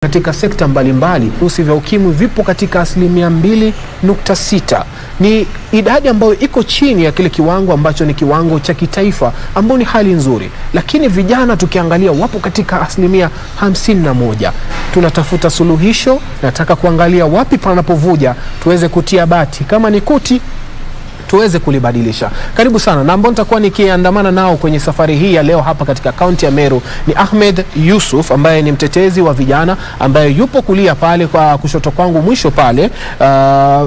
Katika sekta mbalimbali, virusi vya ukimwi vipo katika 2.6. Ni idadi ambayo iko chini ya kile kiwango ambacho ni kiwango cha kitaifa, ambao ni hali nzuri. Lakini vijana tukiangalia wapo katika 51. Tunatafuta suluhisho, nataka kuangalia wapi panapovuja, tuweze kutia bati. Kama ni kuti, tuweze kulibadilisha. Karibu sana. Na ambao nitakuwa nikiandamana nao kwenye safari hii ya leo hapa katika kaunti ya Meru ni Ahmed Yusuf, ambaye ni mtetezi wa vijana, ambaye yupo kulia pale kwa kushoto kwangu mwisho pale.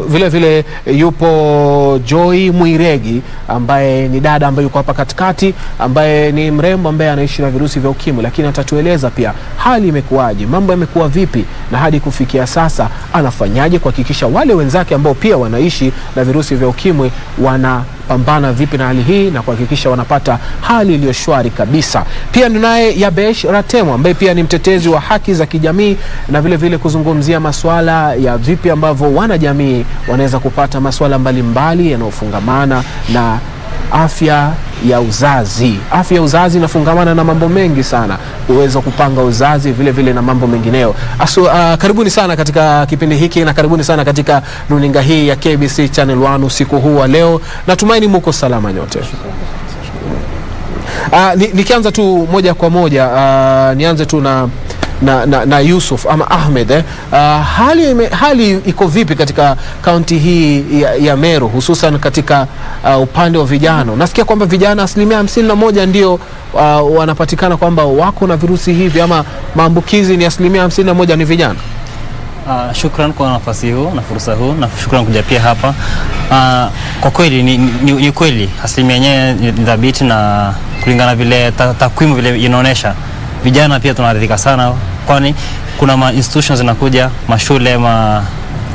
Vile vile yupo Joy Mwiregi, ambaye ni dada ambaye yuko hapa katikati, ambaye ni mrembo ambaye anaishi na virusi vya ukimwi, lakini atatueleza pia hali imekuwaje, mambo yamekuwa vipi, na hadi kufikia sasa anafanyaje kuhakikisha wale wenzake ambao pia wanaishi na virusi vya ukimwi wanapambana vipi na hali hii na kuhakikisha wanapata hali iliyo shwari kabisa. Pia ninaye Yabesh Ratemo, ambaye pia ni mtetezi wa haki za kijamii, na vile vile kuzungumzia masuala ya vipi ambavyo wanajamii wanaweza kupata masuala mbalimbali yanayofungamana na afya ya uzazi. Afya ya uzazi inafungamana na mambo mengi sana, uwezo kupanga uzazi, vile vile na mambo mengineo. Karibuni sana katika kipindi hiki, na karibuni sana katika runinga hii ya KBC Channel 1 usiku huu wa leo. Natumaini muko salama nyote. Nikianza tu moja kwa moja, nianze tu na Yusuf ama Ahmed. Hali iko vipi katika kaunti hii ya Meru, hususan katika upande wa vijana? Nasikia kwamba vijana 51% ndio wanapatikana kwamba wako na virusi hivi, ama maambukizi ni 51% ni vijana. Shukran kwa nafasi huu na fursa huu, na shukran kuja pia hapa. Kwa kweli ni kweli asilimia yenyewe ni dhabiti, na kulingana vile takwimu vile inaonyesha, vijana pia tunaridhika sana, kwani kuna ma institutions zinakuja, mashule,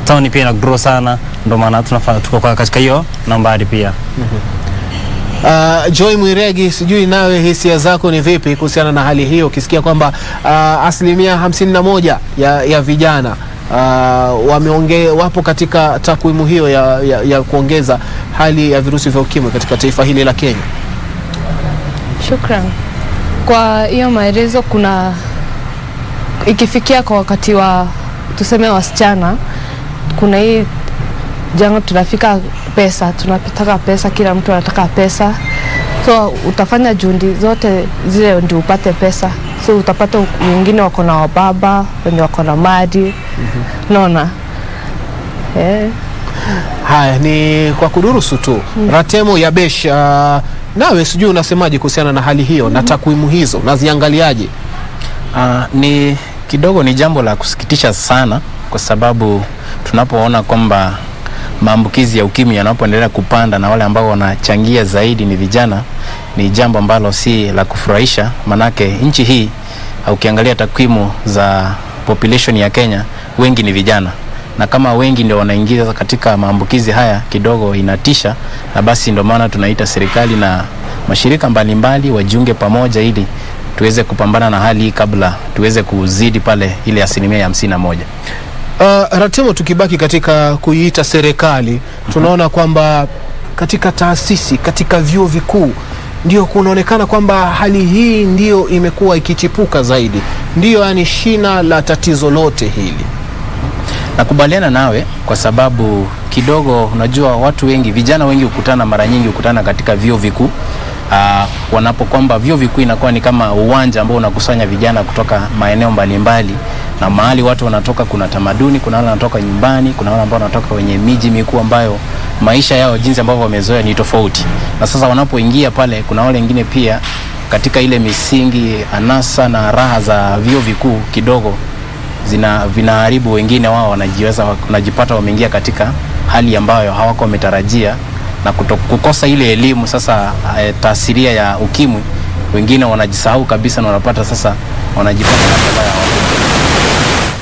town pia ina grow sana, ndio maana tuko katika hiyo nambari pia. Joy Mwiregi, sijui nawe hisia zako ni vipi kuhusiana na hali hiyo, ukisikia kwamba 51% ya vijana wapo katika takwimu hiyo ya kuongeza hali ya virusi vya ukimwi katika taifa hili la Kenya? Shukran kwa hiyo maelezo. Kuna ikifikia kwa wakati wa tuseme wasichana, kuna hii jango tunafika pesa, tunapitaka pesa, kila mtu anataka pesa, so utafanya juhudi zote zile ndio upate pesa. So utapata wengine wako na wababa, wengine wako na mali. Naona haya ni kwa kudurusu tu. Ratemo Yabesh, nawe sijui unasemaje kuhusiana na hali hiyo na takwimu hizo, naziangaliaje? Ni kidogo ni jambo la kusikitisha sana, kwa sababu tunapoona kwamba maambukizi ya ukimwi yanapoendelea kupanda na wale ambao wanachangia zaidi ni vijana, ni jambo ambalo si la kufurahisha. Manake nchi hii, ukiangalia takwimu za population ya Kenya, wengi ni vijana, na kama wengi ndio wanaingiza katika maambukizi haya, kidogo inatisha. Na basi ndio maana tunaita serikali na mashirika mbalimbali wajiunge pamoja ili tuweze kupambana na hali hii kabla tuweze kuzidi pale ile 51%. Ratemo, tukibaki katika kuiita serikali, tunaona kwamba katika taasisi, katika vyuo vikuu ndio kunaonekana kwamba hali hii ndio imekuwa ikichipuka zaidi, ndio yani shina la tatizo lote hili. Nakubaliana nawe, kwa sababu kidogo unajua watu wengi, vijana wengi mara nyingi hukutana katika vyuo vikuu. Wanapokwamba vyuo vikuu inakuwa ni kama uwanja ambao unakusanya vijana kutoka maeneo mbalimbali, na mahali watu wanatoka, kuna tamaduni, kuna wale wanatoka nyumbani, kuna wale ambao wanatoka kwenye miji mikuu ambayo maisha yao jinsi ambavyo wamezoea ni tofauti. Na sasa wanapoingia pale, kuna wale wengine pia katika ile misingi, anasa na raha za vyuo vikuu kidogo vinaharibu wengine, wao wanajipata wameingia katika hali ambayo hawako wametarajia, na kukosa ile elimu. Sasa taasiria ya ukimwi, wengine wanajisahau kabisa, na wanapata sasa wanajipata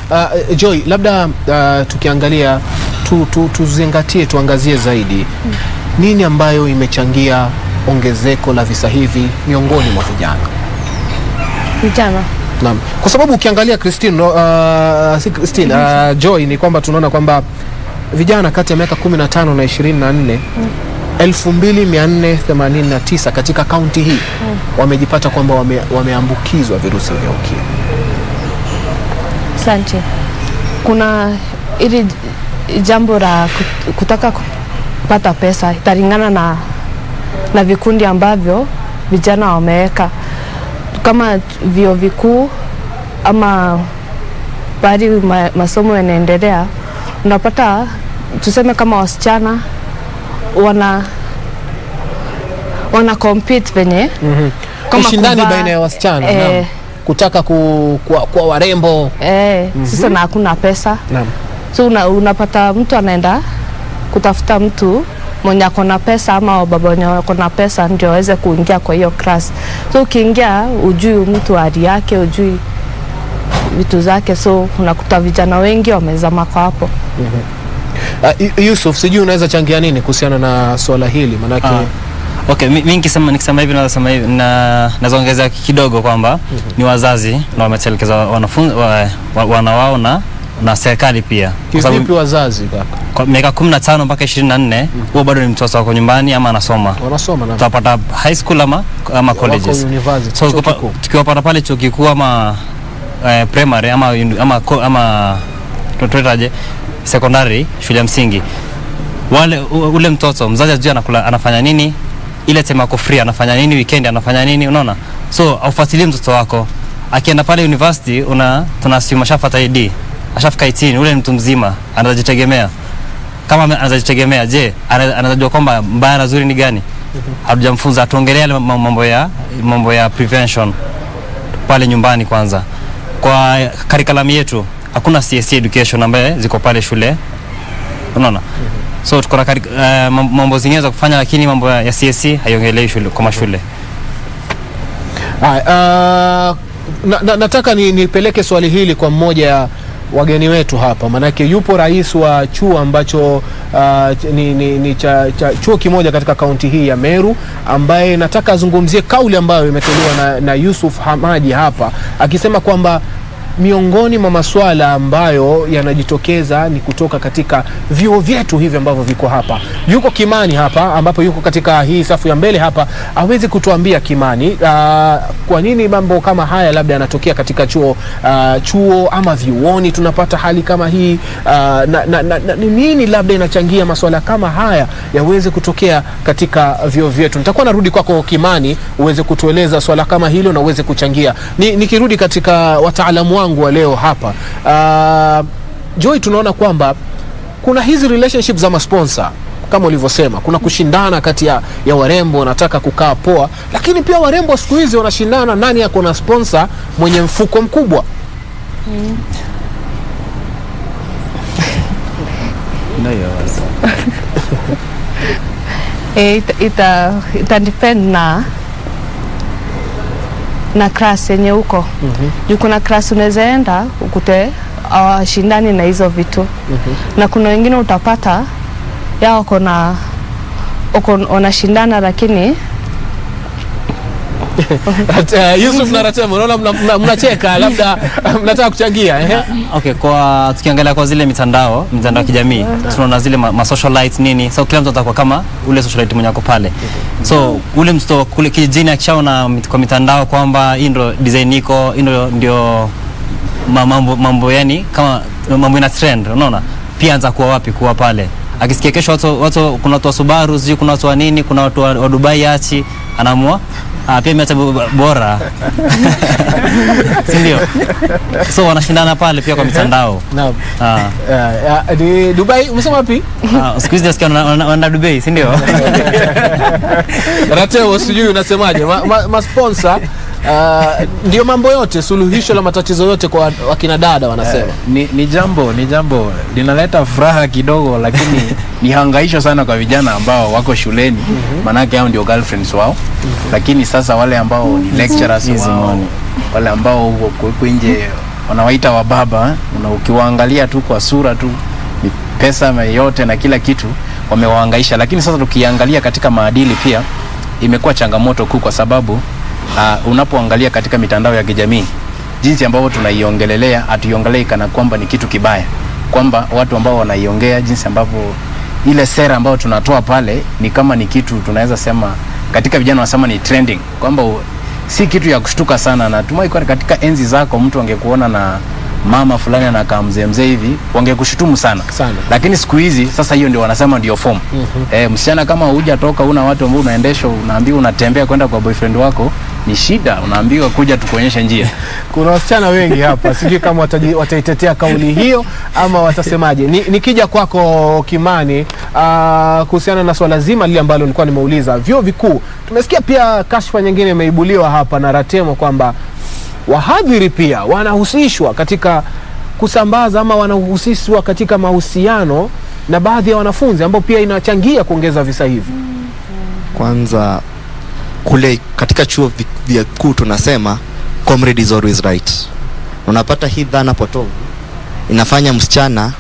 mbaya. Joy, labda tukiangalia tuzingatie, tuangazie zaidi nini ambayo imechangia ongezeko la visa hivi miongoni mwa vijana? Naam, kwa sababu ukiangalia Joy, ni kwamba tunaona kwamba vijana kati ya miaka 15 na 24 2489 katika kaunti hii wamejipata kwamba wameambukizwa virusi vya ukimwi. Asante. Kuna ili jambo la kutaka kupata pesa italingana na vikundi ambavyo vijana wameweka, kama vyuo vikuu ama bali masomo yanaendelea. Unapata tuseme kama wasichana wana compete venye kama ushindani baina ya wasichana kutaka kuwa warembo sasa na hakuna pesa. Naam. So unapata mtu anaenda kutafuta mtu mwenye ako na pesa ama baba mwenye ako na pesa ndio aweze kuingia kwa hiyo class. So ukiingia ujui mtu hali yake, ujui vitu zake, so unakuta vijana wengi wamezama kwa hapo. Yusuf, sijui unaweza changia nini kuhusiana na swala hili manake Okay, mimi nikisema hivi na naongeza kidogo kwamba ni wazazi na wametelekeza wanafunzi wana wao na serikali pia. Kwa sababu wazazi kaka kwa miaka 15 mpaka 24 huo bado ni mtoto wako nyumbani ama anasoma. Wanasoma na tutapata high school ama colleges. So tukiwapata pale chuo kikuu ama primary ama tutotaje secondary, shule ya msingi, ule mtoto mzazi ajua anafanya nini, ile time yako free anafanya nini, weekend anafanya nini, unaona. So aufuatilie mtoto wako akienda pale university, tunasema shafuata ID, ashafika 18, ule mtu mzima anajitegemea. Kama anajitegemea, je, anajua kwamba mbaya na nzuri ni gani? Hatujamfunza, atuongelee mambo ya prevention pale nyumbani kwanza. Kwa curriculum yetu hakuna CSE education ambaye ziko pale shule, unaona. So tuko na mambo zingine za kufanya, lakini mambo ya CSE haiongelei shule kama shule. Nataka nipeleke swali hili kwa mmoja ya wageni wetu hapa, manake yupo rais wa chuo ambacho ni chuo kimoja katika kaunti hii ya Meru, ambaye nataka azungumzie kauli ambayo imetolewa na Yusuf Hamadi hapa, akisema kwamba miongoni mwa masuala ambayo yanajitokeza ni kutoka katika vyuo vyetu hivi ambavyo viko hapa. Yuko Kimani hapa, ambapo yuko katika hii safu ya mbele hapa, awezi kutuambia Kimani kwa nini mambo kama haya labda yanatokea katika chuo ama vyuoni tunapata hali kama hii, ni nini labda inachangia masuala kama haya yaweze kutokea katika vyuo vyetu. Nitakuwa narudi kwako Kimani uweze kutueleza swala kama hilo na uweze kuchangia. Nikirudi katika wataalamu wangu wa leo hapa, Joy, tunaona kwamba kuna hizi relationships za masponsor kama ulivyosema, kuna kushindana kati ya warembo wanataka kukaa poa, lakini pia warembo siku hizi wanashindana nani yako na sponsor mwenye mfuko mkubwa. Ita depend na class yenye huko. Juu kuna class unaweza enda ukute shindani na hizo vitu. Na kuna wengine utapata yao wanashindana lakini Yusuf na Ratemo, unaona mnacheka, labda mnataka kuchangia. Okay, kwa tukiangalia kwa zile mitandao ya kijamii, tunaona zile socialite nini. So kila mtu atakuwa kama ule socialite mwenye ako pale. So ule mtu kule kijijini akishaona kwa mitandao kwamba hii ndio design iko, hii ndio mambo yani kama mambo ina trend, unaona, pia anza kuwa wapi kuwa pale. Akisikia kesho watu kuna watu wa Subaru, sio kuna watu wa nini, kuna watu wa Dubai yachi, anaamua pia mimi bora. Si ndio? So wanashindana pale pia kwa mitandao. Naam. Ni Dubai umesema wapi? Siku hizi nasikia wanaenda Dubai, si ndio? Rateo, sijui unasemaje? Sponsor ndio mambo yote, suluhisho la matatizo yote kwa wakina dada wanasema. Ni jambo linaleta furaha kidogo, lakini ni hangaisho sana kwa vijana ambao wako shuleni, manake hao ndio girlfriends wao. Lakini sasa wale ambao ni lecturers wao, wale ambao huko nje wanawaita wa baba, ukiwaangalia tu kwa sura tu, ni pesa yote na kila kitu wamewahangaisha. Lakini sasa tukiangalia katika maadili pia imekuwa changamoto kuu, kwa sababu unapoangalia katika mitandao ya kijamii jinsi ambavyo tunaiongelelea, hatuiongelei kana kwamba ni kitu kibaya, kwamba watu ambao wanaiongea jinsi ambavyo ile sera ambayo tunatoa pale ni kama ni kitu tunaweza sema katika vijana wasema ni trending, kwamba si kitu ya kushtuka sana. Na tumai kwa katika enzi zako mtu angekuona na mama fulani anakaa mzee hivi, wangekushutumu sana. Lakini siku hizi sasa hiyo ndio wanasema ndio form. Msichana kama hujatoka, una watu ambao unaendesha, unaambiwa unatembea kwenda kwa boyfriend wako, ni shida, unaambiwa kuja tukuonyeshe njia. Kuna wasichana wengi hapa, sijui kama wataitetea kauli hiyo ama watasemaje. Nikija kwako Kimani, kuhusiana na swala zima lile ambalo nilikuwa nimeuliza, vyuo vikuu, tumesikia pia kashfa nyingine imeibuliwa hapa na Ratemo kwamba wahadhiri pia wanahusishwa katika kusambaza ama wanahusishwa katika mahusiano na baadhi ya wanafunzi, ambao pia inachangia kuongeza visa hivi. Kwanza kule katika chuo vikuu tunasema comrade is always right. Unapata hii dhana potovu inafanya msichana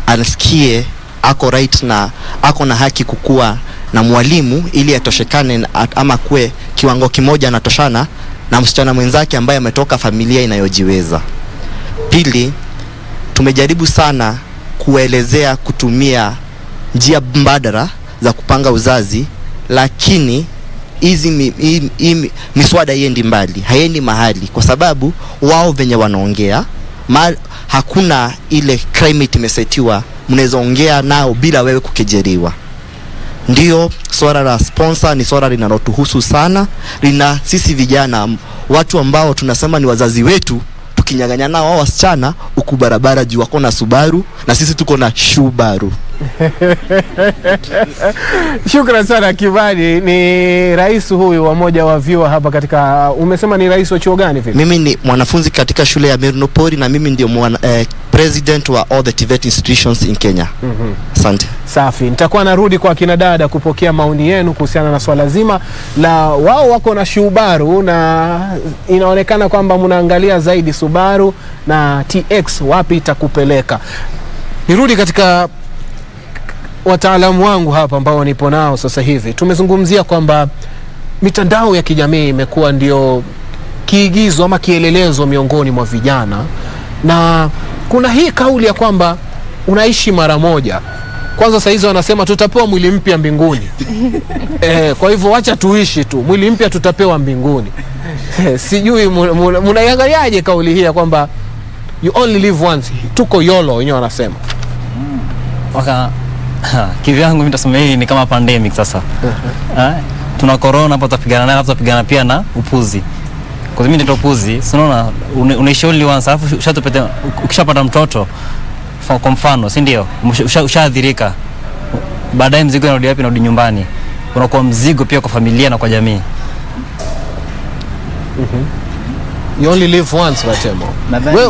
asikie ako right na ako na haki kukua na mwalimu ili atoshekane ama kue kiwango kimoja anatoshana na msichana mwenzake ambaye ametoka familia inayojiweza. Pili, tumejaribu sana kuelezea kutumia njia mbadala za kupanga uzazi, lakini hizi miswada haiendi mbali, haiendi mahali, kwa sababu wao venye wanaongea hakuna ile climate imesetiwa, mnaweza ongea nao bila wewe kukejeriwa. Ndio swala la sponsor ni swala linalotuhusu sana, lina sisi vijana, watu ambao tunasema ni wazazi wetu, tukinyang'anya nao wao wasichana huku barabara juu wako na Subaru na sisi tuko na Subaru. Shukrani sana Kimani. Ni rais huyu wa moja wa vyuo hapa katika, umesema ni rais wa chuo gani vipi? Mimi ni mwanafunzi katika shule ya Mernopori na mimi ndio president wa all the TVET institutions in Kenya. Asante. Safi. Nitakuwa narudi kwa kina dada kupokea maoni yenu kuhusiana na swala zima la wao wako na Subaru, na inaonekana kwamba mnaangalia zaidi Subaru na TX, wapi itakupeleka. Nirudi katika wataalamu wangu hapa ambao nipo nao sasa hivi. Tumezungumzia kwamba mitandao ya kijamii imekuwa ndio kiigizo ama kielelezo miongoni mwa vijana, na kuna hii kauli ya kwamba unaishi mara moja. Kwanza saa hizo wanasema tutapewa mwili mpya mbinguni. Kwa hivyo wacha tuishi tu, mwili mpya tutapewa mbinguni. Sijui mnaiangaliaje kauli hii ya kwamba you only live once, tuko YOLO wenyewe wanasema. Kivyangu mimi nitasema hii ni kama pandemic sasa. Tuna corona hapo, tutapigana nayo, tutapigana pia na upuzi. Kwa mimi ndio upuzi, unaona unaishi only once, alafu ukishapata mtoto kwa mfano, si ndio? Ushadhirika. Baadaye mzigo unarudi wapi? Unarudi nyumbani. Unakuwa mzigo pia kwa familia na kwa jamii. You only live once, Ratemo.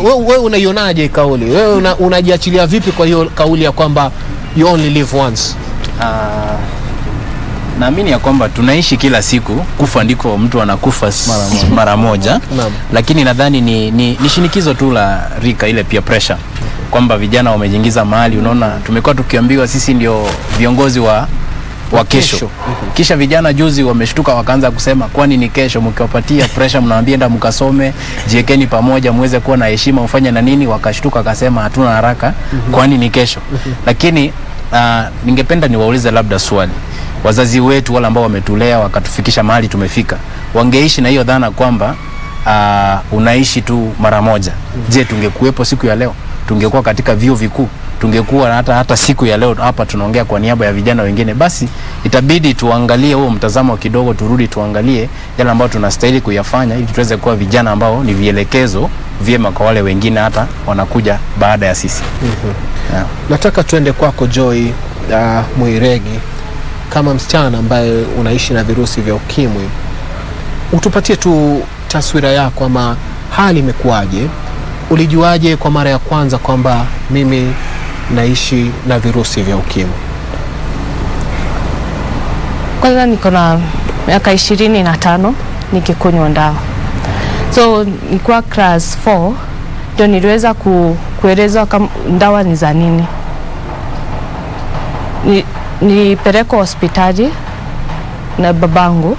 Wewe unaionaje kauli? Wewe unajiachilia vipi kwa hiyo kauli ya kwamba you only live once? Naamini ya kwamba tunaishi kila siku, kufa ndiko mtu anakufa mara moja. Lakini nadhani ni shinikizo tu la rika, ile peer pressure, kwamba vijana wamejiingiza mahali. Unaona, tumekuwa tukiambiwa sisi ndio viongozi wa kesho. Kisha vijana juzi wameshtuka wakaanza kusema kwani ni kesho, mkiwapatia pressure mnawaambia enda mkasome, jiekeni pamoja muweze kuwa na heshima, ufanye na nini, wakashtuka akasema hatuna haraka, kwani ni kesho. Lakini ningependa niwaulize labda swali, wazazi wetu wale ambao wametulea wakatufikisha mahali tumefika, wangeishi na hiyo dhana kwamba unaishi tu mara moja, je, tungekuwepo siku ya leo? Tungekuwa katika vyuo vikuu? Tungekuwa hata siku ya leo hapa tunaongea kwa niaba ya vijana wengine? Basi itabidi tuangalie huo mtazamo kidogo, turudi tuangalie yale ambayo tunastahili kuyafanya ili tuweze kuwa vijana ambao ni vielekezo vyema kwa wale wengine hata wanakuja baada ya sisi. Nataka tuende kwako Joy Muiregi, kama msichana ambaye unaishi na virusi vya ukimwi, utupatie tu taswira yako, ama hali imekuwaje? Ulijuaje kwa mara ya kwanza kwamba mimi naishi na virusi vya ukimwi? Kwanza niko na miaka 25 nikikunywa dawa. So nilikuwa class 4 ndio niliweza kuelezwa kama dawa ni za nini. Nilipelekwa hospitali na babangu,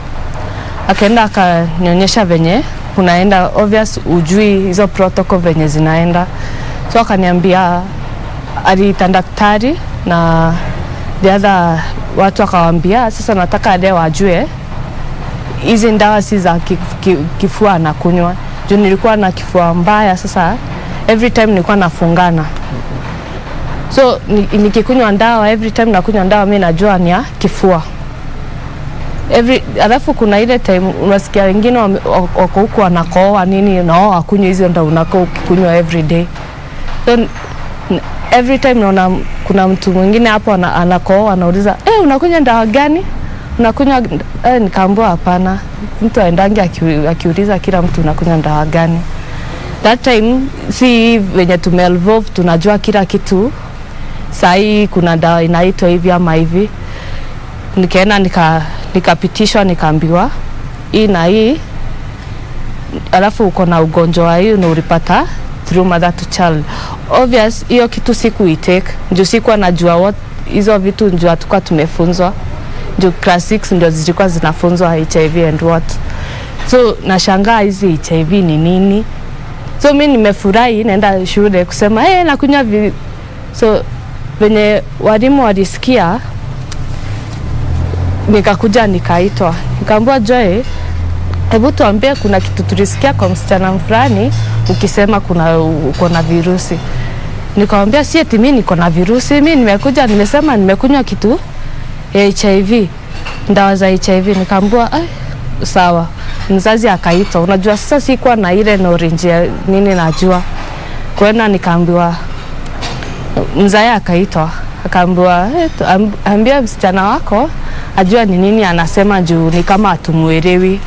akaenda akanionyesha venye kunaenda, obvious ujui hizo protocol venye zinaenda. So akaniambia, aliita daktari na the other watu, akawaambia sasa nataka ade wajue hizi ndawa si za kifua na kunywa. Juu nilikuwa na kifua mbaya, sasa every time nilikuwa nafungana. So nikikunywa dawa, every time nakunywa dawa mimi najua ni ya kifua. Alafu kuna ile time unasikia wengine wako huko wanakohoa nini na wao akunywa hizo ndio unako ukikunywa every day. So every time naona kuna mtu mwingine hapo anakohoa anauliza, unakunywa dawa gani? Unakunywa nikaambiwa hapana. Mtu aendange akiuliza kila mtu unakunywa dawa gani. That time si venye tumeevolve tunajua kila kitu. Sai kuna dawa inaitwa hivi ama hivi. Nikaenda nikapitishwa nikaambiwa hii na hii. Alafu uko na ugonjwa hii na ulipata through mother to child. Obvious hiyo kitu sikuitake. Ndio sikuwa najua what hizo vitu ndio tukua tumefunzwa. Ndio class 6 ndio zilikuwa zinafunzwa HIV and what. So nashangaa hizi HIV ni nini? So mimi nimefurahi naenda shule kusema nakunywa so venye walimu walisikia nikakuja nikaitwa. Nikaambiwa Joy, hebu tuambie kuna kitu tulisikia kwa msichana fulani ukisema uko na virusi. Nikamwambia si eti mimi niko na virusi, mimi nimekuja nimesema nimekunywa kitu HIV, dawa za HIV. Nikaambiwa sawa. Mzazi akaitwa. Unajua sasa sikuwa na ile orange nini najua. Kwenda nikaambiwa mzazi akaitwa. Akaambiwa ambia msichana wako ajua ni nini anasema juu ni kama atumuelewi.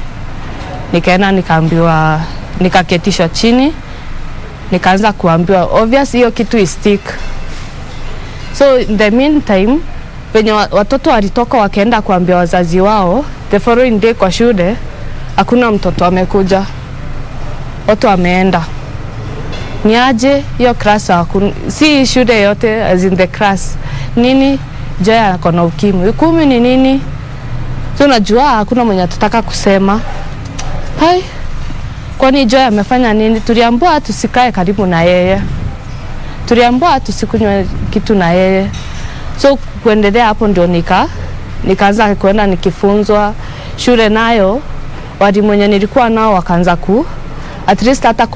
Nikaenda nikaambiwa nikaketishwa chini. Nikaanza kuambiwa obvious hiyo kitu stick. So in the meantime venye watoto walitoka wakaenda kuambia wazazi wao, the following day kwa shule hakuna mtoto amekuja. Watu wameenda. Niaje hiyo class si shule yote as in the class. Nini Joy ako na ukimwi. Ukimwi ni nini? So najua hakuna mwenye atataka kusema. Kwani Joy amefanya nini? Tuliambiwa tusikae karibu na yeye. Tuliambiwa tusikunywe kitu na yeye. So kuendelea hapo ndio nikaanza kwenda nikifunzwa shule nayo. Wadi mwenye nilikuwa nao wakaanza at least hata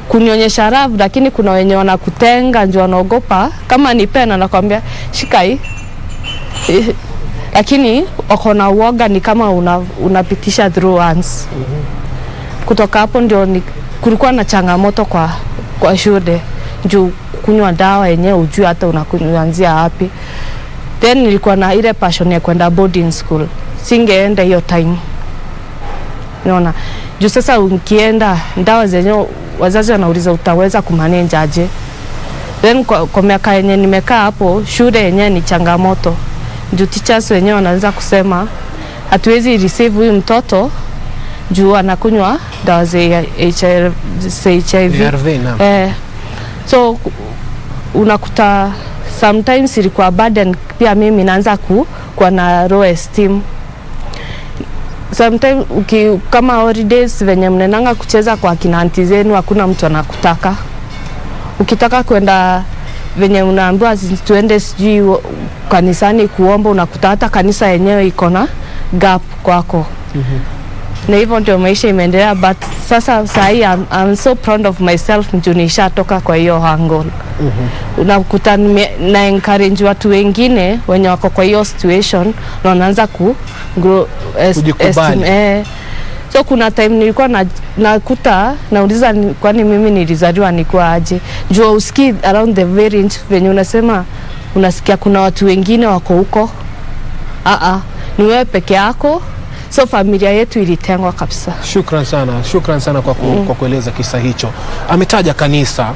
kunionyesha love, lakini kuna wenye wanakutenga ndio wanaogopa. Kama ni pena nakwambia shika hii. Lakini wako na uoga ni kama unapitisha through once. Kutoka hapo ndio kulikuwa na changamoto kwa shule. Juu kunywa dawa yenyewe ujue hata unakuanzia wapi. Then nilikuwa na ile passion ya kwenda boarding school. Singeenda hiyo time. Unaona? Juu sasa ukienda dawa zenyewe wazazi wanauliza utaweza kumanage aje. Then kwa miaka yenyewe nimekaa hapo shule yenyewe ni changamoto. Juu teachers wenyewe wanaanza kusema hatuwezi receive huyu mtoto juu anakunywa dawa za HIV. So unakuta sometimes ilikuwa burden pia mimi naanza kuwa na low esteem. Sometimes kama holidays venye mnenanga kucheza kwa kina aunti zenu hakuna mtu anakutaka. Ukitaka kwenda venye unaambiwa tuende sijui kanisani kuomba unakuta hata kanisa yenyewe iko na gap kwako. Na hivyo ndio maisha imeendelea, but sasa I'm so proud of myself ndio nishatoka kwa hiyo angle. Unakuta na encourage watu wengine wenye wako kwa hiyo situation na wanaanza grow so kuna time nilikuwa nakuta nauliza kwani mimi nilizaliwa nilikuwa aje. Jua usikii around the village venye unasema unasikia kuna watu wengine wako huko. Ni wewe peke yako. So familia yetu ilitengwa kabisa. Shukran sana kwa kueleza kisa hicho. Ametaja kanisa.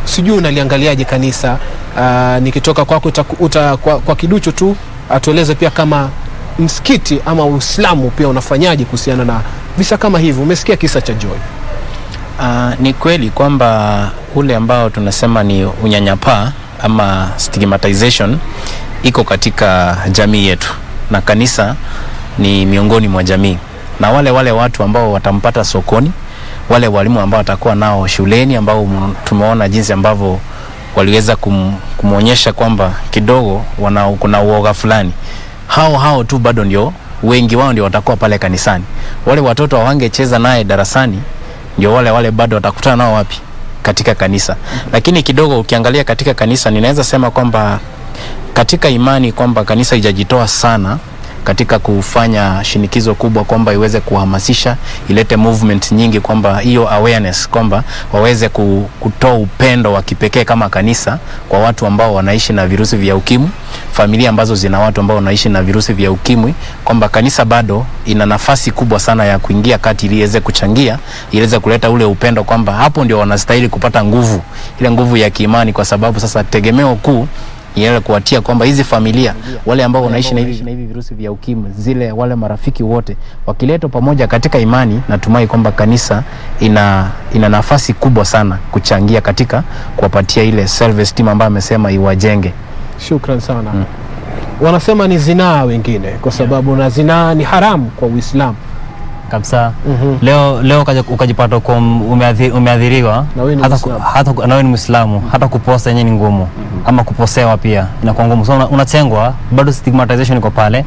Sijui unaliangaliaje kanisa. Nikitoka kwako kwa kiduchu tu atueleze pia kama msikiti ama Uislamu pia unafanyaje kuhusiana na visa kama hivi. Umesikia kisa cha Joy. Ni kweli kwamba ule ambao tunasema ni unyanyapaa ama stigmatization iko katika jamii yetu, na kanisa ni miongoni mwa jamii, na wale watu ambao watampata sokoni, wale walimu ambao watakuwa nao shuleni ambao tumeona jinsi ambavyo waliweza kumuonyesha kwamba kidogo kuna uoga fulani, hao tu bado ndio wengi wao ndio watakuwa pale kanisani. Wale watoto wangecheza naye darasani ndio wale bado watakutana nao wapi? Katika kanisa. Lakini kidogo ukiangalia katika kanisa, ninaweza sema kwamba katika imani kwamba kanisa haijajitoa sana katika kufanya shinikizo kubwa kwamba iweze kuhamasisha, ilete movement nyingi, kwamba hiyo awareness kwamba waweze kutoa upendo wa kipekee kama kanisa kwa watu ambao wanaishi na virusi vya ukimwi, familia ambazo zina watu ambao wanaishi na virusi vya ukimwi, kwamba kanisa bado ina nafasi kubwa sana ya kuingia kati ili iweze kuchangia, iweze kuleta ule upendo, kwamba hapo ndio wanastahili kupata nguvu, ile nguvu ya kiimani, kwa sababu sasa tegemeo kuu yale kuwatia kwamba hizi familia wale ambao wanaishi na hivi virusi vya ukimwi, zile wale marafiki wote wakiletwa pamoja katika imani, natumai kwamba kanisa ina nafasi kubwa sana kuchangia katika kuwapatia ile self esteem ambayo amesema iwajenge. Shukran sana. Wanasema ni zinaa wengine kwa sababu na zinaa ni haramu kwa Uislamu kabisa. Leo ukajipata kwa umeadhiriwa, hata na wewe ni Muislamu, hata kuposa yenyewe ni ngumu, ama kuposewa pia inakuwa ngumu. So unatengwa, bado stigmatization iko pale,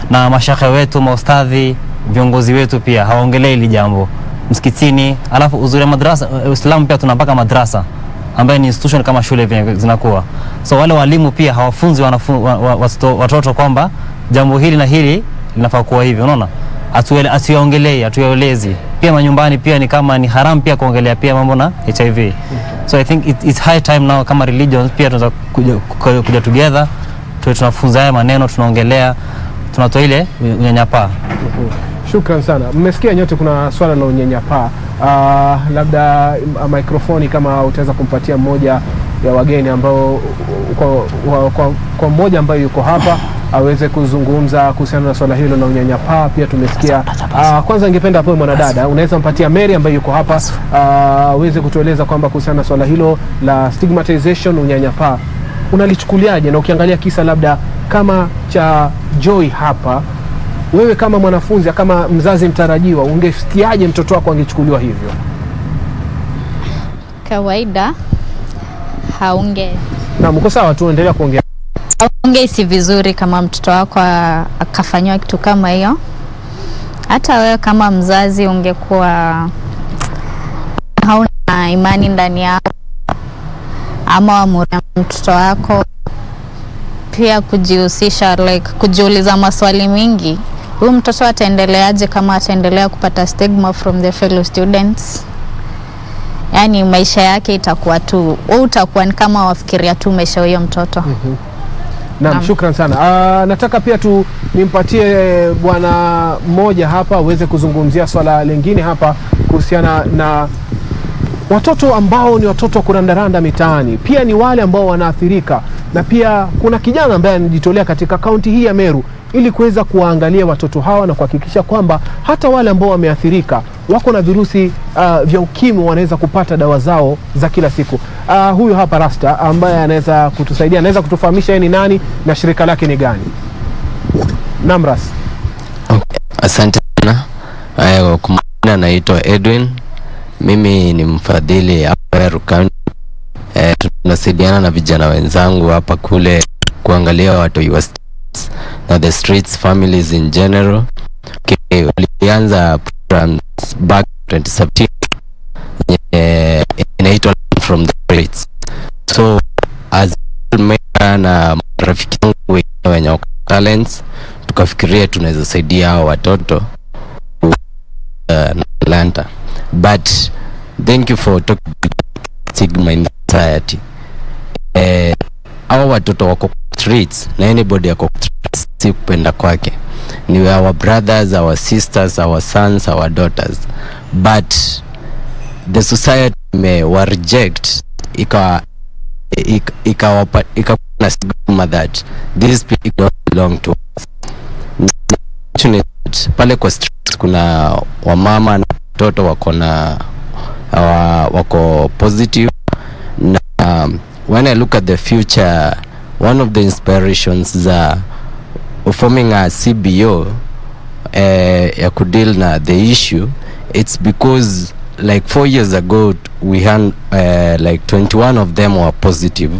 na mashaka wetu, maustadhi, viongozi wetu pia hawaongelei hili jambo msikitini. Alafu uzuri madrasa Uislamu pia tunapaka madrasa ambaye ni institution kama shule zinakuwa. So wale walimu pia hawafunzi watoto kwamba jambo hili na hili linafaa kuwa hivi, unaona? Atuongelee, atuelezi. Pia manyumbani pia ni kama ni haram pia kuongelea pia mambo na HIV. So I think it's high time now kama religions pia tunaweza kuja together, tunafunza haya maneno, tunaongelea, tunatoa ile unyanyapaa. Shukran sana. Mmesikia nyote kuna swala la unyanyapaa. Labda mikrofoni kama utaweza kumpatia mmoja ya wageni ambao kwa mmoja ambaye yuko hapa aweze kuzungumza kuhusiana na swala hilo la unyanyapaa. Pia tumesikia kwanza ningependa hapo mwanadada unaweza mpatia Mary ambaye yuko hapa aweze kutueleza kwamba kuhusiana na swala hilo la stigmatization, unyanyapaa unalichukuliaje, na ukiangalia kisa labda kama cha Joy hapa, wewe kama mwanafunzi, kama mzazi mtarajiwa, ungefikiaje mtoto wako angechukuliwa hivyo? Kawaida haunge. Na mko sawa tu, endelea kuongea. Si vizuri kama mtoto wako akafanywa kitu kama hiyo. Hata wewe kama mzazi ungekuwa hauna imani ndani yako, ama wamura mtoto wako pia kujihusisha, kujiuliza maswali mingi, huyu mtoto ataendeleaje kama ataendelea kupata stigma from the fellow students? Yani maisha yake itakuwa tu, utakuwa ni kama wafikiria tu maisha huyo mtoto. Naam, shukran sana. Nataka pia nimpatie bwana mmoja hapa uweze kuzungumzia swala lingine hapa kuhusiana na watoto ambao ni watoto kurandaranda mitaani. Pia ni wale ambao wanaathirika, na pia kuna kijana ambaye anajitolea katika kaunti hii ya Meru ili kuweza kuwaangalia watoto hawa na kuhakikisha kwamba hata wale ambao wameathirika wako na virusi vya ukimwi wanaweza kupata dawa zao za kila siku. Huyu hapa Rasta ambaye anaweza kutusaidia, anaweza kutufahamisha yeye ni nani na shirika lake ni gani? Namras. Okay, asante sana. Kwa majina naitwa Edwin. Mimi ni mfadhili hapa Meru County. Tunasaidiana na vijana wenzangu hapa kule kuangalia watu wa na the streets families in general. Walianza programs back 2017 inaitwa from the streets. So as na rafiki yangu wenye talents tukafikiria tunaweza saidia hao watoto Atlanta. But thank you for talking stigma in society. Hao watoto wako streets na anybody yako streets si kupenda kwake. Ni our brothers, our sisters, our sons, our daughters. But the society may reject ika na stigma that these people don't belong to us. Pale kwa streets kuna wamama na watoto wako positive. Na when I look at the future, one of the inspirations forming a CBO ya kudeal na the issue, it's because like 4 years ago we had like 21 of them were positive.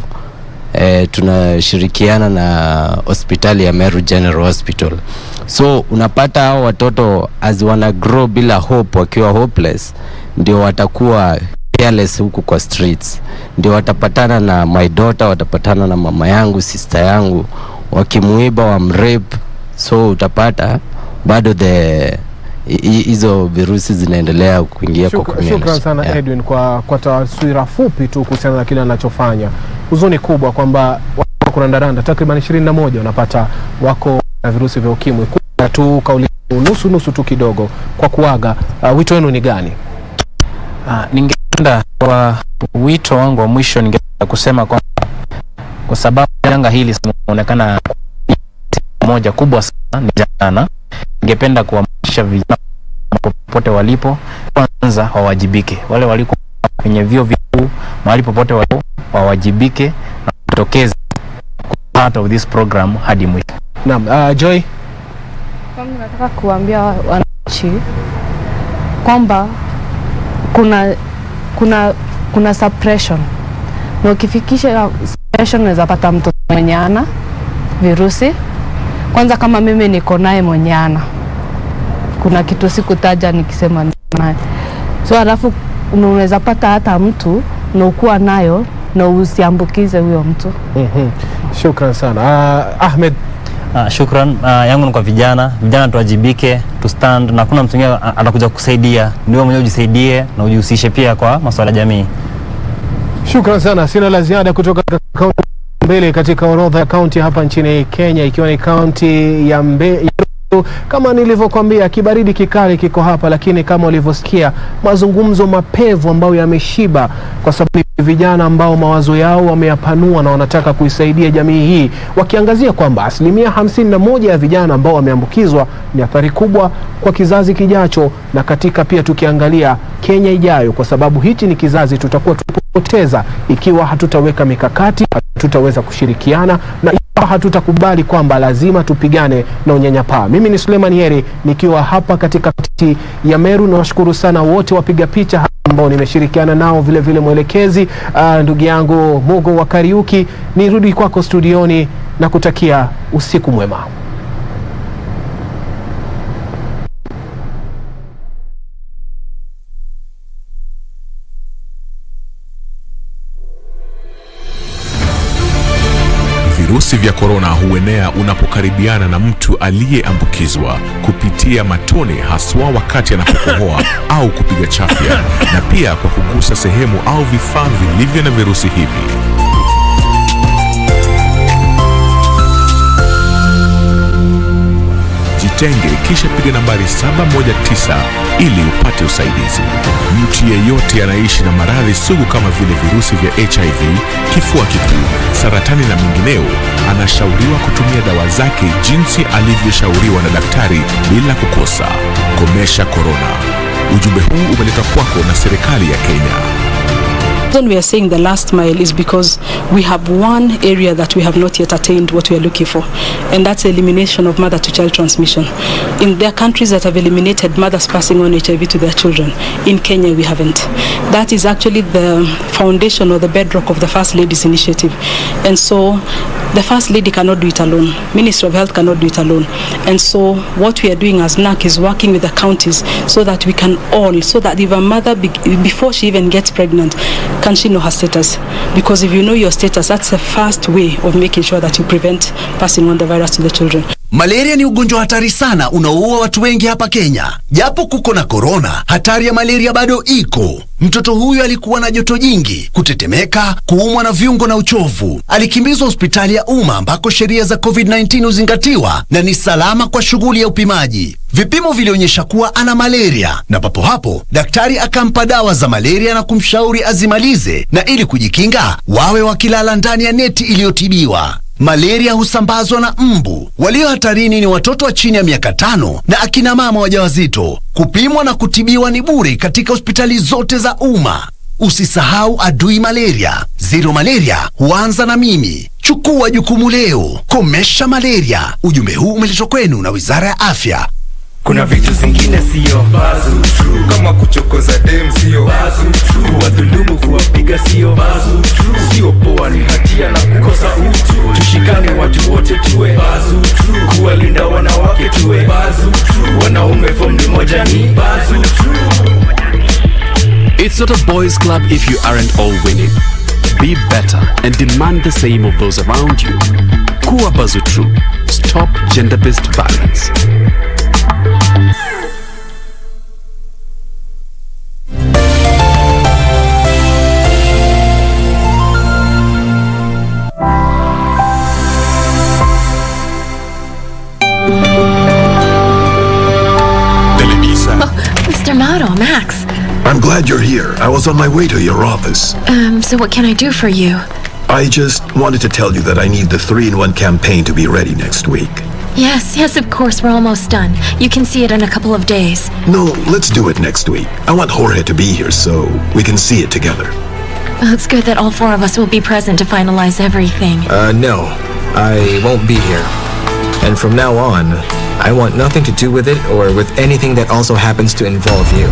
Tunashirikiana na hospitali ya Meru General Hospital. So unapata hao watoto as wana grow bila hope, wakiwa hopeless, ndio watakuwa careless huku kwa streets, ndio watapatana na my daughter, watapatana na mama yangu, sister yangu, wakimuiba, wamrape. So utapata bado hizo virusi zinaendelea kuingia kwa community. Shukrani sana Edwin kwa taswira fupi tu kuhusiana na kile anachofanya. Huzuni kubwa kwamba wako randaranda takriban 21 unapata wako na virusi vya ukimwi. Kuna tu kauli nusu tu kidogo kwa kuaga. Wito wenu ni gani? Ningependa kwa wito wangu wa mwisho ningependa kusema kwa sababu janga hili linaonekana moja kubwa sana ni jana, ningependa kuhamasisha vijana popote walipo kwanza wawajibike. Wale waliko kwenye vyuo vikuu mahali popote walipo wawajibike na kutokeza part of this program hadi mwisho. Naam, Joy, kama nataka kuambia wananchi kwamba kuna suppression. Na ukifikisha suppression unaweza pata mtoto mwenye ana virusi. Kwanza kama mimi niko naye mwenye ana, kuna kitu sikutaja nikisema naye. So alafu unaweza pata hata mtu na ukuwa nayo na usiambukize huyo mtu. Shukran sana. Ahmed. Shukran. Yangu ni kwa vijana tuwajibike, to stand, na kuna mtu mwingine atakuja kusaidia. Ndio mwenyewe ujisaidie na ujihusishe pia kwa masuala ya jamii. Shukran sana. Sina la ziada kutoka kaunti mbele katika orodha ya kaunti hapa nchini Kenya, ikiwa ni kaunti ya Kama nilivyokuambia, kibaridi kikali kiko hapa, lakini kama ulivyosikia mazungumzo mapevu ambayo yameshiba, kwa sababu vijana ambao mawazo yao wameyapanua na wanataka kuisaidia jamii hii, wakiangazia kwamba 51% ya vijana ambao wameambukizwa ni athari kubwa kwa kizazi kijacho, na katika pia tukiangalia Kenya ijayo, kwa sababu hichi ni kizazi tutakuwa tupoteza ikiwa hatutaweka mikakati, hatutaweza kushirikiana na hatutakubali kwamba lazima tupigane na unyanyapaa. Mimi ni Suleiman Yeri nikiwa hapa katika kaunti ya Meru, na washukuru sana wote wapiga picha ambao nimeshirikiana nao, vile vile mwelekezi ndugu yangu Mogo wa Kariuki. Nirudi kwako studioni na kutakia usiku mwema. Virusi vya korona huenea unapokaribiana na mtu aliyeambukizwa kupitia matone, haswa wakati anapokohoa au kupiga chafya, na pia kwa kugusa sehemu au vifaa vilivyo na virusi hivi. Jitenge kisha piga nambari 719 ili upate usaidizi. Mtu yeyote anaishi na maradhi sugu kama vile virusi vya HIV, kifua kikuu, saratani na mengineo anashauriwa kutumia dawa zake jinsi alivyoshauriwa na daktari bila kukosa. Komesha korona. Ujumbe huu umeletwa kwako na serikali ya Kenya. When we are saying the last mile is because we have one area that we have not yet attained what we are looking for, and that's the elimination of mother-to-child transmission. In their countries that have eliminated mothers passing on HIV to their children, in Kenya we haven't. That is actually the foundation or the bedrock of the First Lady's initiative, and so the First Lady cannot do it alone. Ministry of Health cannot do it alone, and so what we are doing as NAC is working with the counties so that we can all, so that if a mother before she even gets pregnant, can she know her status? Because if you know your status, that's the first way of making sure that you prevent passing on the virus to the children. Malaria ni ugonjwa hatari sana unaoua watu wengi hapa Kenya. Japo kuko na corona, hatari ya malaria bado iko. Mtoto huyu alikuwa na joto jingi, kutetemeka, kuumwa na viungo na uchovu. Alikimbizwa hospitali ya umma ambako sheria za COVID-19 huzingatiwa na ni salama kwa shughuli ya upimaji. Vipimo vilionyesha kuwa ana malaria, na papo hapo daktari akampa dawa za malaria na kumshauri azimalize, na ili kujikinga wawe wakilala ndani ya neti iliyotibiwa. Malaria husambazwa na mbu. Walio hatarini ni watoto wa chini ya miaka 5 na akina mama wajawazito. Kupimwa na kutibiwa ni bure katika hospitali zote za umma. Usisahau adui malaria. Zero malaria huanza na mimi. Chukua jukumu leo. Komesha malaria. Ujumbe huu umeletwa kwenu na Wizara ya Afya. Kuna vitu zingine sio bazu true, kama kuchokoza dem sio bazu true, kuwadhulumu kuwapiga sio bazu true, sio poa ni hatia na kukosa utu. Tushikane watu wote tuwe bazu true, kuwalinda wanawake tuwe bazu true, wanaume form moja ni bazu true. It's not a boys' club if you aren't all winning. Be better and demand the same of those around you. Kuwa Bazutru. Stop gender-based violence. Mr. Mauro, Max. I'm glad you're here. I was on my way to your office. So what can I do for you? I just wanted to tell you that I need the 3-in-1 campaign to be ready next week. Yes, of course, we're almost done. You can see it in a couple of days. No, let's do it next week. I want Jorge to be here so we can see it together. Well, it's good that all 4 of us will be present to finalize everything. No, I won't be here. And from now on, I want nothing to do with it or with anything that also happens to involve you.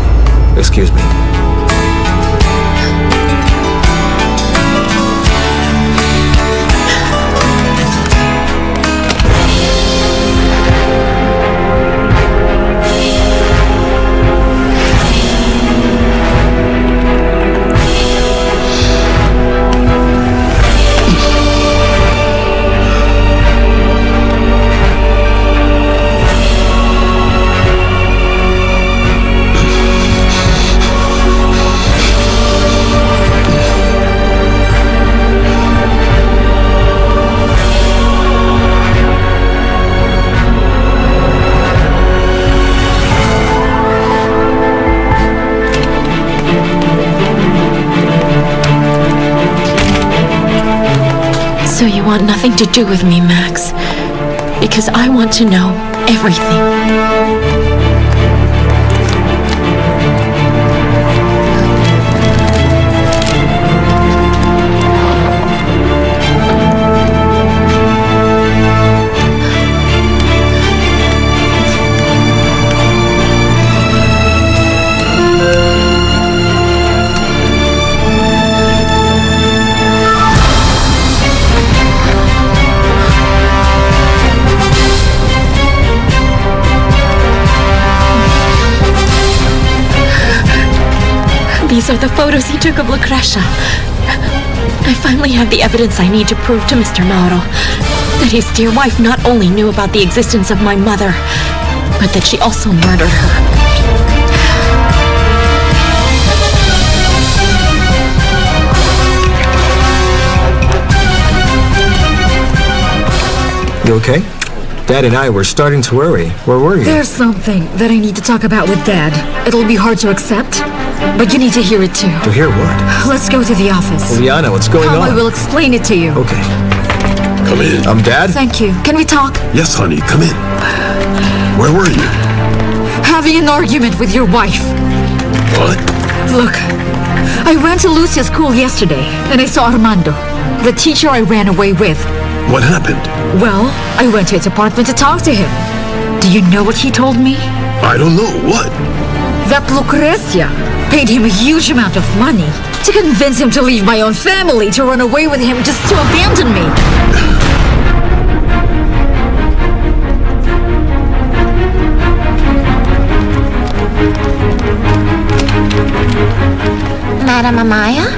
Excuse me. So you want nothing to do with me, Max? Because I want to know everything. These are the photos he took of Lucretia. I finally have the evidence I need to prove to Mr. Mauro that his dear wife not only knew about the existence of my mother, but that she also murdered her. You okay? Dad and I were starting to worry. Where were you? There's something that I need to talk about with Dad. It'll be hard to accept, but you need to hear it too. To hear what? Let's go to the office. Liana, what's going on? I will explain it to you. Okay. Come in. Dad? Thank you. Can we talk? Yes, honey, come in. Where were you? Having an argument with your wife. What? Look, I went to Lucia's school yesterday, and I saw Armando, the teacher I ran away with. What happened? Well, I went to his apartment to talk to him. Do you know what he told me? I don't know. What? That Lucrecia paid him a huge amount of money to convince him to leave my own family, to run away with him, just to abandon me. Madam Amaya?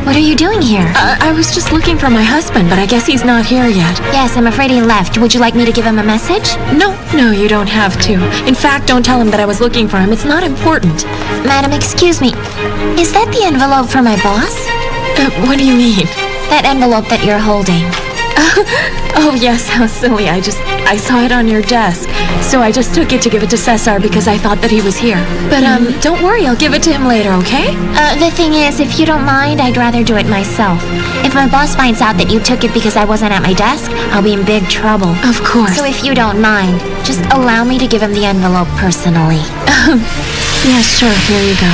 What are you doing here? I was just looking for my husband, but I guess he's not here yet. Yes, I'm afraid he left. Would you like me to give him a message? No, you don't have to. In fact, don't tell him that I was looking for him. It's not important. Madam, excuse me. Is that the envelope for my boss? What do you mean? That envelope that you're holding. Oh, yes, how silly. I saw it on your desk. So I just took it to give it to Cesar because I thought that he was here. But, don't worry, I'll give it to him later, okay? The thing is, if you don't mind, I'd rather do it myself. If my boss finds out that you took it because I wasn't at my desk, I'll be in big trouble. Of course. So if you don't mind, just allow me to give him the envelope personally. Yeah, sure, here you go.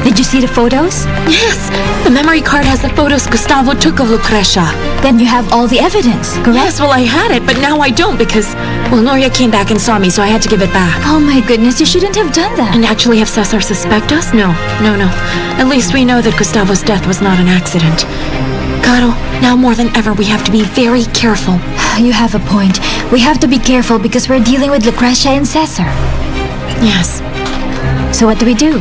Did you see the photos? Yes, the memory card has the photos Gustavo took of Lucrecia. Then you have all the evidence, correct? Yes, well, I had it, but now I don't because, well, Noria came back and saw me, so I had to give it back. Oh my goodness, you shouldn't have done that. And actually have Cesar suspect us? No. At least we know that Gustavo's death was not an accident. Caro, now more than ever, we have to be very careful. You have a point. We have to be careful because we're dealing with Lucrecia and Cesar. Yes. So what do we do?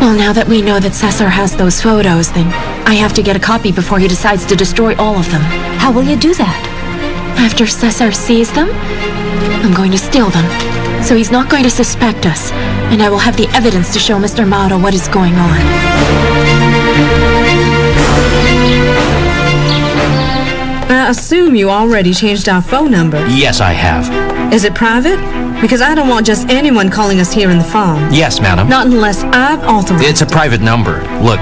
Well, now that we know that Cesar has those photos, then I have to get a copy before he decides to destroy all of them. How will you do that? After Cesar sees them, I'm going to steal them. So he's not going to suspect us, and I will have the evidence to show Mr. Mauro what is going on. I assume you already changed our phone number. Yes, I have. Is it private? Because I don't want just anyone calling us here in the farm. Yes, madam. Not unless I've authorized. It's a private number. Look.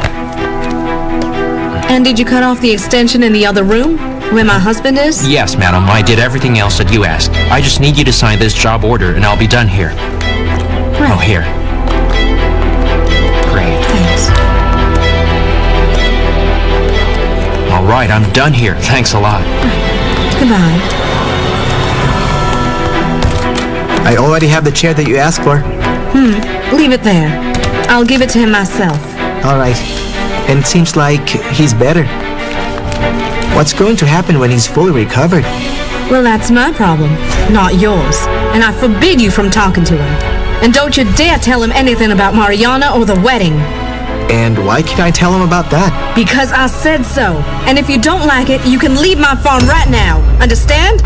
And did you cut off the extension in the other room, where my husband is? Yes, madam. I did everything else that you asked. I just need you to sign this job order, and I'll be done here. Right. Oh, here. Great. Thanks. All right, I'm done here. Thanks a lot. Goodbye. I already have the chair that you asked for. Leave it there. I'll give it to him myself. All right. And it seems like he's better. What's going to happen when he's fully recovered? Well, that's my problem, not yours. And I forbid you from talking to him. And don't you dare tell him anything about Mariana or the wedding. And why can't I tell him about that? Because I said so. And if you don't like it, you can leave my farm right now. Understand?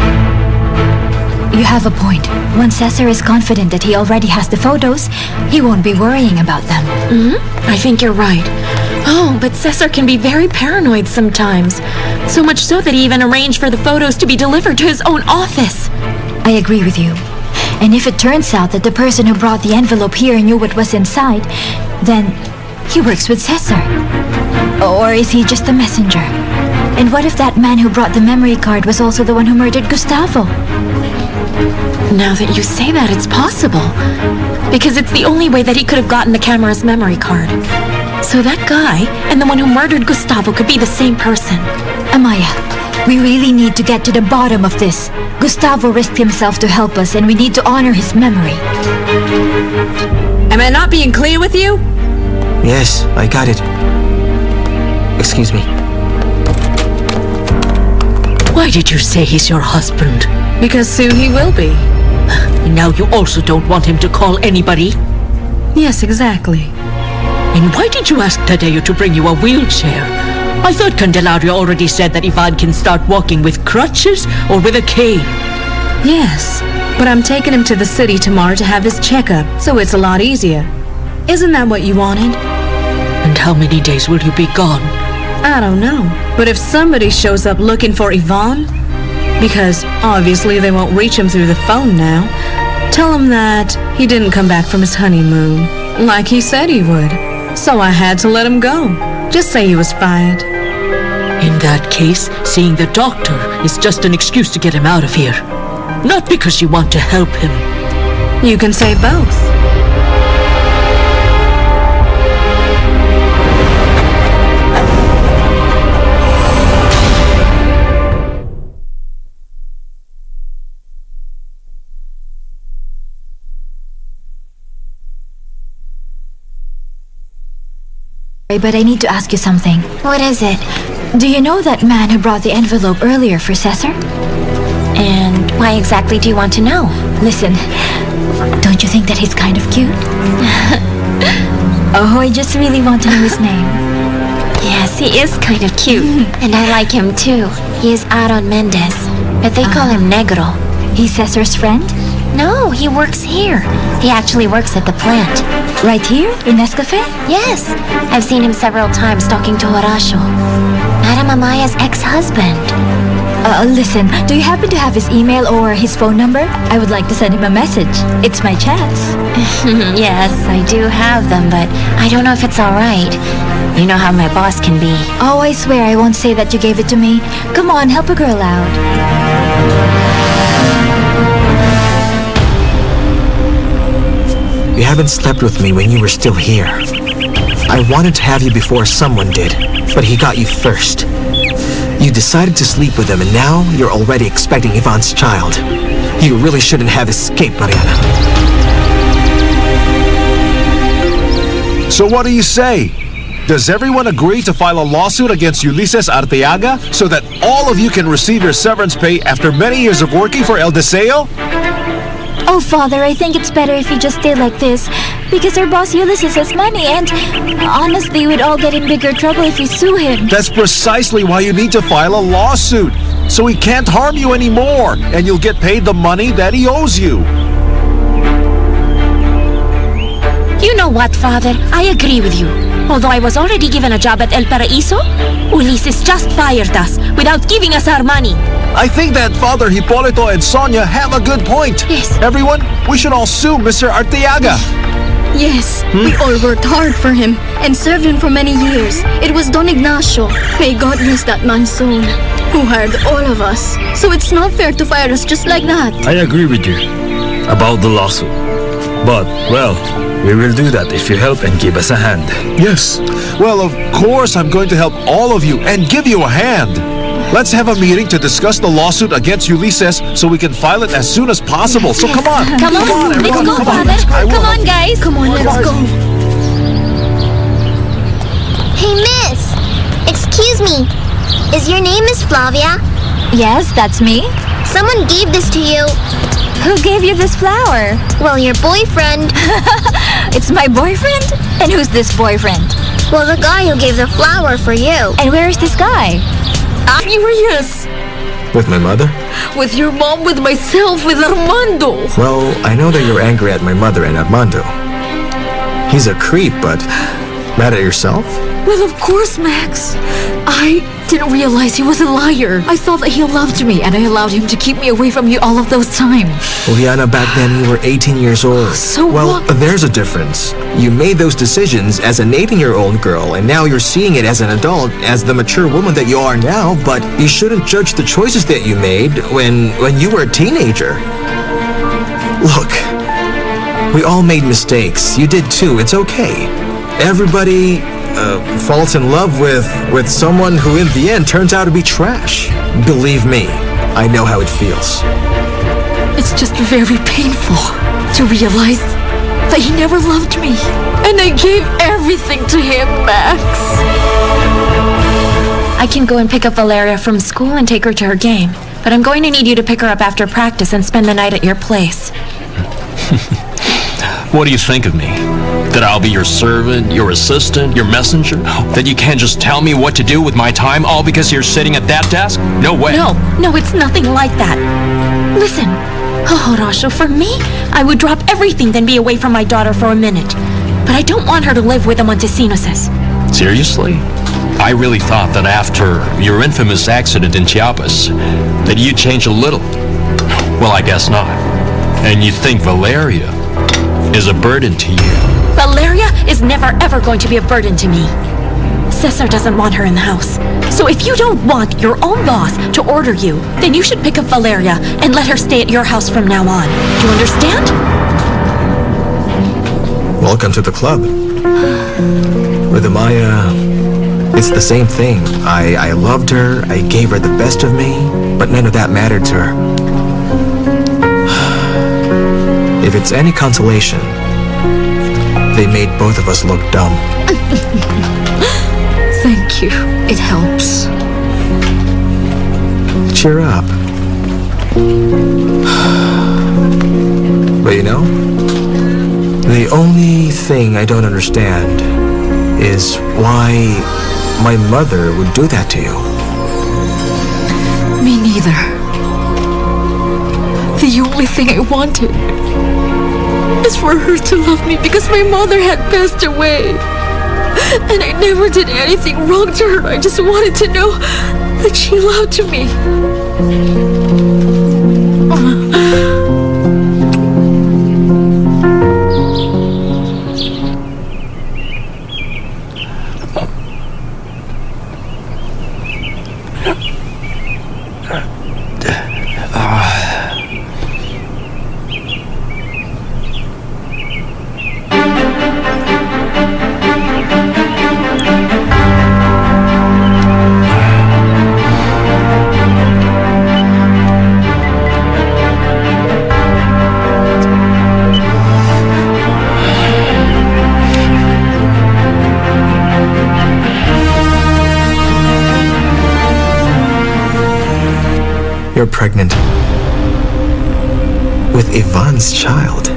You have a point. Once Cesar is confident that he already has the photos, he won't be worrying about them. I think you're right. Oh, but Cesar can be very paranoid sometimes. So much so that he even arranged for the photos to be delivered to his own office. I agree with you. And if it turns out that the person who brought the envelope here knew what was inside, then he works with Cesar. Or is he just a messenger? And what if that man who brought the memory card was also the one who murdered Gustavo? Now that you say that, it's possible. Because it's the only way that he could have gotten the camera's memory card. So that guy and the one who murdered Gustavo could be the same person. Amaya, we really need to get to the bottom of this. Gustavo risked himself to help us, and we need to honor his memory. Am I not being clear with you? Yes, I got it. Excuse me. Why did you say he's your husband? Because soon he will be. And now you also don't want him to call anybody? Yes, exactly. And why did you ask Tadeo to bring you a wheelchair? I thought Candelaria already said that Ivan can start walking with crutches or with a cane. Yes, but I'm taking him to the city tomorrow to have his checkup, so it's a lot easier. Isn't that what you wanted? And how many days will you be gone? I don't know, but if somebody shows up looking for Ivan, because obviously they won't reach him through the phone now, tell him that he didn't come back from his honeymoon, like he said he would. So I had to let him go. Just say he was fired. In that case, seeing the doctor is just an excuse to get him out of here. Not because you want to help him. You can say both. But I need to ask you something. What is it? Do you know that man who brought the envelope earlier for Cesar? And why exactly do you want to know? Listen, don't you think that he's kind of cute? Oh, I just really want to know his name. Yes, he is kind of cute. And I like him too. He is Aaron Mendez, but they call him Negro. He's Cesar's friend? No, he works here. He actually works at the plant. Right here? In Nescafe? Yes. I've seen him several times talking to Horacio, Madam Amaya's ex-husband. Listen, do you happen to have his email or his phone number? I would like to send him a message. It's my chance. Yes, I do have them, but I don't know if it's all right. You know how my boss can be. Oh, I swear I won't say that you gave it to me. Come on, help a girl out. You haven't slept with me when you were still here. I wanted to have you before someone did, but he got you first. You decided to sleep with him, and now you're already expecting Ivan's child. You really shouldn't have escaped, Mariana. So what do you say? Does everyone agree to file a lawsuit against Ulises Arteaga so that all of you can receive your severance pay after many years of working for El Deseo? Oh, Father, I think it's better if you just stay like this. Because our boss Ulysses has money and honestly, we'd all get in bigger trouble if we sue him. That's precisely why you need to file a lawsuit. So he can't harm you anymore, and you'll get paid the money that he owes you. You know what, Father? I agree with you. Although I was already given a job at El Paraíso, Ulises just fired us without giving us our money. I think that Father Hipólito and Sonia have a good point. Yes. Everyone, we should all sue Mr. Arteaga. Yes, we all worked hard for him and served him for many years. It was Don Ignacio, may God bless that man's soul, who hired all of us. So it's not fair to fire us just like that. I agree with you about the lawsuit. But, well, we will do that if you help and give us a hand. Yes. Well, of course I'm going to help all of you and give you a hand. Let's have a meeting to discuss the lawsuit against Ulises so we can file it as soon as possible. So come on. Come on, everyone. let's go, Father. Come on, guys. Come on, let's go. Hey, miss! Excuse me. Is your name Miss Flavia? Yes, that's me. Someone gave this to you. Who gave you this flower? Well, your boyfriend. It's my boyfriend? And who's this boyfriend? Well, the guy who gave the flower for you. And where is this guy? Furious. With my mother? With your mom, with myself, with Armando. Well, I know that you're angry at my mother and Armando. He's a creep, but mad at yourself? Well, of course, Max. I didn't realize he was a liar. I thought that he loved me, and I allowed him to keep me away from you all of those times. Liana, back then you were 18 years old. So well, what? There's a difference. You made those decisions as an 18-year-old girl, and now you're seeing it as an adult, as the mature woman that you are now, but you shouldn't judge the choices that you made when you were a teenager. Look, we all made mistakes. You did too. It's okay. Everybody falls in love with someone who in the end turns out to be trash. Believe me, I know how it feels. It's just very painful to realize that he never loved me. And I gave everything to him, Max. I can go and pick up Valeria from school and take her to her game. But I'm going to need you to pick her up after practice and spend the night at your place. What do you think of me? That I'll be your servant, your assistant, your messenger? That you can't just tell me what to do with my time all because you're sitting at that desk? No way. No, it's nothing like that. Listen, Horacio, for me, I would drop everything than be away from my daughter for a minute. But I don't want her to live with the Montesinos. Seriously? I really thought that after your infamous accident in Chiapas, that you'd change a little. Well, I guess not. And you think Valeria is a burden to you. Valeria is never ever going to be a burden to me. Cesar doesn't want her in the house. So if you don't want your own boss to order you, then you should pick up Valeria and let her stay at your house from now on. Do you understand? Welcome to the club. With Amaya, it's the same thing. I loved her, I gave her the best of me, but none of that mattered to her. If it's any consolation, they made both of us look dumb. Thank you. It helps. Cheer up. But you know, the only thing I don't understand is why my mother would do that to you. Me neither. The only thing I wanted is for her to love me because my mother had passed away. And I never did anything wrong to her. I just wanted to know that she loved me. pregnant with Ivan's child.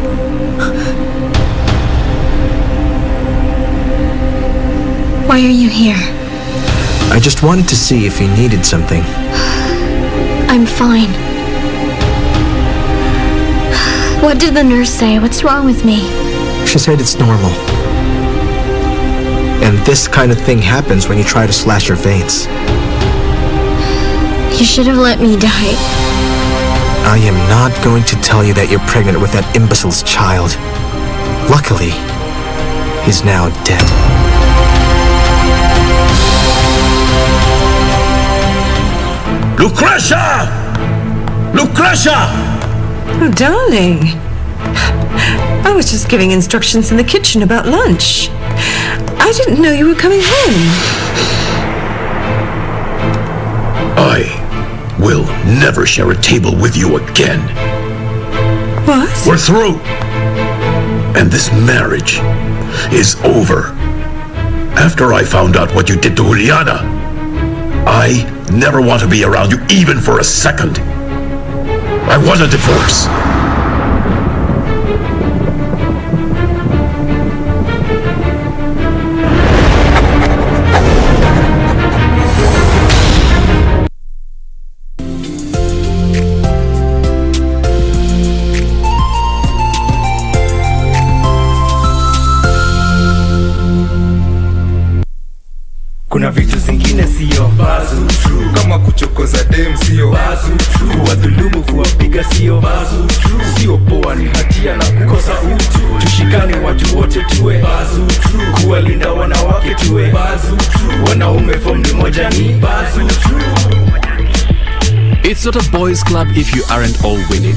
Why are you here? I just wanted to see if you needed something. I'm fine. What did the nurse say? What's wrong with me? She said it's normal. And this kind of thing happens when you try to slash your veins. You should have let me die. I am not going to tell you that you're pregnant with that imbecile's child. Luckily, he's now dead. Lucretia! Lucretia! Oh, darling. I was just giving instructions in the kitchen about lunch. I didn't know you were coming home. I will never share a table with you again. What? We're through. And this marriage is over. After I found out what you did to Juliana, I never want to be around you even for a second. I want a divorce. Kuna vitu zingine sio bazu true, kama kuchokoza dem sio bazu true, kuwadhulumu kuwapiga sio bazu true, sio poa ni hatia na kukosa utu. Tushikane watu wote tuwe bazu true, kuwalinda wanawake tuwe bazu true, wanaume form moja ni bazu true. It's not a boys' club if you aren't all winning.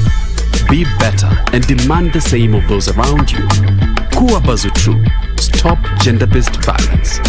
Be better and demand the same of those around you. Kuwa Bazu True. Stop gender-based violence.